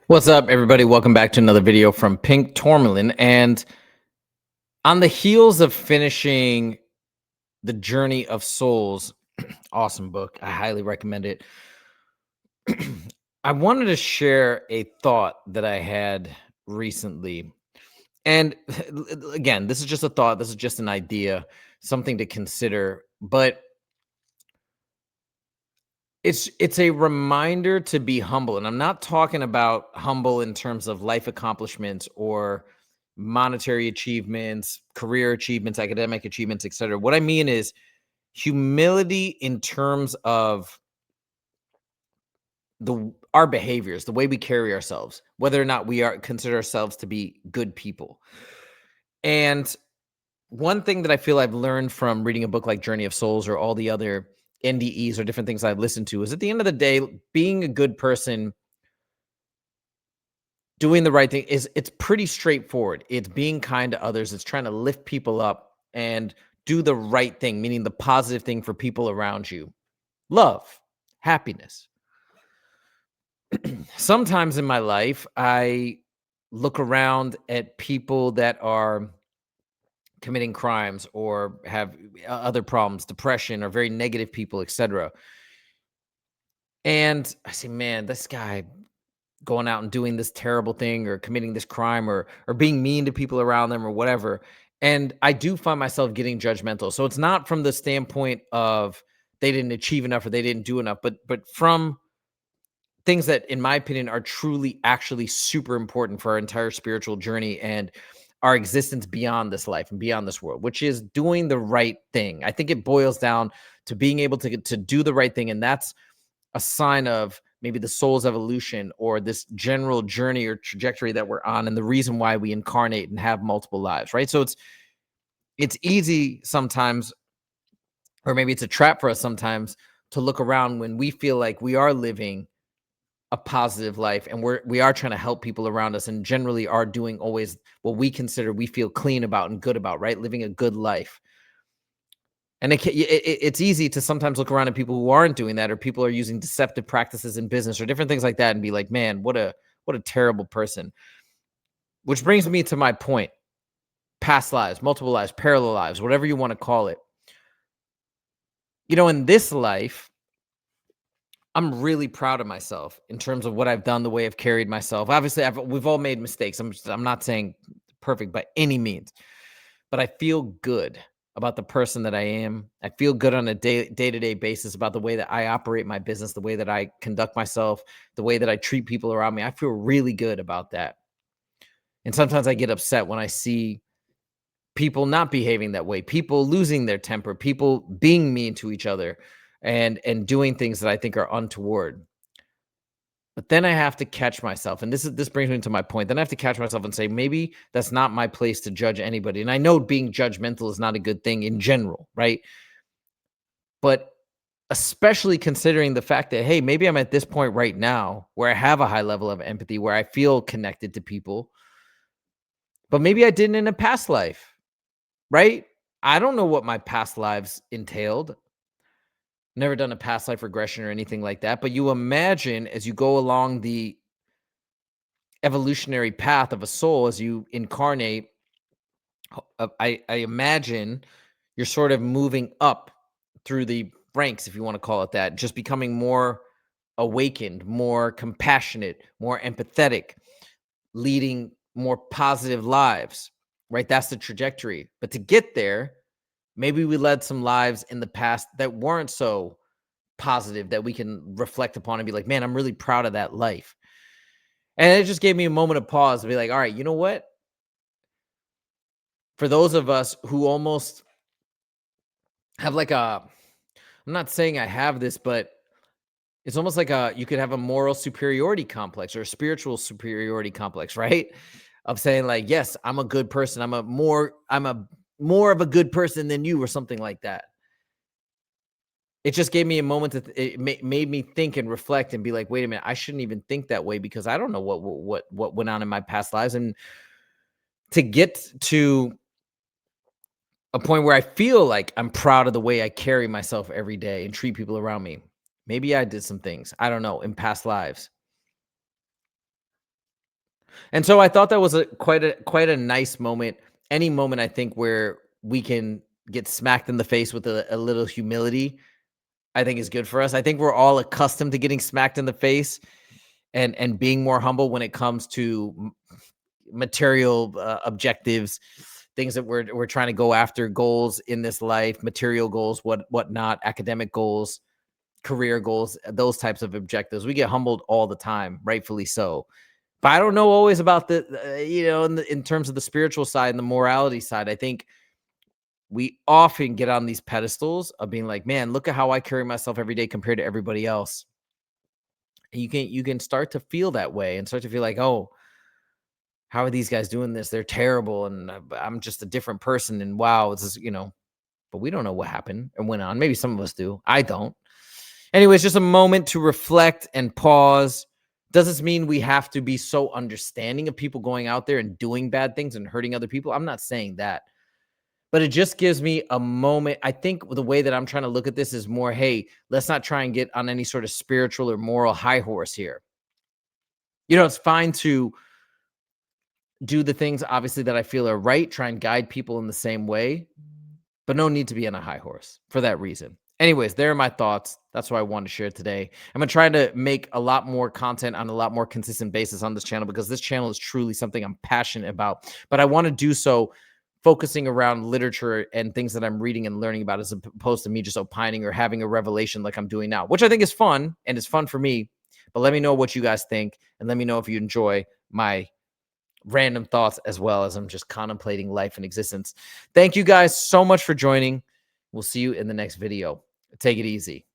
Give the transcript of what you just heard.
What's up, everybody? Welcome back to another video from Pink Tourmaline. And on the heels of finishing The Journey of Souls, awesome book. I highly recommend it. I wanted to share a thought that I had recently. And again, this is just a thought, this is just an idea, something to consider. But it's a reminder to be humble, and I'm not talking about humble in terms of life accomplishments or monetary achievements, career achievements, academic achievements, etc. What I mean is humility in terms of our behaviors, the way we carry ourselves, whether or not we are consider ourselves to be good people. And one thing that I feel I've learned from reading a book like Journey of Souls or all the other NDEs or different things I've listened to is at the end of the day, being a good person, doing the right thing it's pretty straightforward. It's being kind to others. It's trying to lift people up and do the right thing, meaning the positive thing for people around you. Love, happiness. Sometimes in my life, I look around at people that are committing crimes or have other problems, depression, or very negative people, etc. And I say, man, this guy going out and doing this terrible thing or committing this crime or being mean to people around them or whatever. And I do find myself getting judgmental. So it's not from the standpoint of they didn't achieve enough or they didn't do enough, but from things that in my opinion are truly actually super important for our entire spiritual journey and our existence beyond this life and beyond this world, which is doing the right thing. I think it boils down to being able to do the right thing, and that's a sign of maybe the soul's evolution or this general journey or trajectory that we're on, and the reason why we incarnate and have multiple lives, right? So it's easy sometimes, or maybe it's a trap for us sometimes, to look around when we feel like we are living a positive life and we are trying to help people around us and generally are doing always what we feel clean about and good about, right? Living a good life. And it's easy to sometimes look around at people who aren't doing that, or people are using deceptive practices in business or different things like that, and be like, man, what a terrible person. Which brings me to my point: past lives, multiple lives, parallel lives, whatever you want to call it. In this life, I'm really proud of myself in terms of what I've done, the way I've carried myself. Obviously, we've all made mistakes. I'm not saying perfect by any means, but I feel good about the person that I am. I feel good on a day-to-day basis about the way that I operate my business, the way that I conduct myself, the way that I treat people around me. I feel really good about that. And sometimes I get upset when I see people not behaving that way, people losing their temper, people being mean to each other and doing things that I think are untoward. But then I have to catch myself, and this brings me to my point. Then I have to catch myself and say, maybe that's not my place to judge anybody. And I know being judgmental is not a good thing in general, right? But especially considering the fact that, hey, maybe I'm at this point right now where I have a high level of empathy, where I feel connected to people, but maybe I didn't in a past life, right? I don't know what my past lives entailed. Never done a past life regression or anything like that. But you imagine as you go along the evolutionary path of a soul, as you incarnate, I imagine you're sort of moving up through the ranks, if you want to call it that, just becoming more awakened, more compassionate, more empathetic, leading more positive lives, right? That's the trajectory. But to get there, maybe we led some lives in the past that weren't so positive, that we can reflect upon and be like, man, I'm really proud of that life. And it just gave me a moment of pause to be like, all right, you know what? For those of us who almost have like I'm not saying I have this, but it's almost like you could have a moral superiority complex or a spiritual superiority complex, right? Of saying like, yes, I'm a good person. I'm a more of a good person than you, or something like that. It just gave me a moment made me think and reflect and be like, wait a minute, I shouldn't even think that way, because I don't know what went on in my past lives. And to get to a point where I feel like I'm proud of the way I carry myself every day and treat people around me. Maybe I did some things, I don't know, in past lives. And so I thought that was quite a nice moment. Any moment I think where we can get smacked in the face with a little humility, I think is good for us. I think we're all accustomed to getting smacked in the face and being more humble when it comes to material objectives, things that we're trying to go after, goals in this life, material goals, whatnot, academic goals, career goals, those types of objectives. We get humbled all the time, rightfully so. But I don't know always about in terms of the spiritual side and the morality side. I think we often get on these pedestals of being like, man, look at how I carry myself every day compared to everybody else. And you can start to feel that way and start to feel like, oh, how are these guys doing this? They're terrible, and I'm just a different person. And wow, this is. But we don't know what happened and went on. Maybe some of us do. I don't. Anyways, just a moment to reflect and pause. Does this mean we have to be so understanding of people going out there and doing bad things and hurting other people? I'm not saying that. But it just gives me a moment. I think the way that I'm trying to look at this is more, hey, let's not try and get on any sort of spiritual or moral high horse here. It's fine to do the things, obviously, that I feel are right, try and guide people in the same way, but no need to be on a high horse for that reason. Anyways, there are my thoughts. That's what I wanted to share today. I'm going to try to make a lot more content on a lot more consistent basis on this channel, because this channel is truly something I'm passionate about. But I want to do so focusing around literature and things that I'm reading and learning about, as opposed to me just opining or having a revelation like I'm doing now, which I think is fun, and it's fun for me. But let me know what you guys think, and let me know if you enjoy my random thoughts as well as I'm just contemplating life and existence. Thank you guys so much for joining. We'll see you in the next video. Take it easy.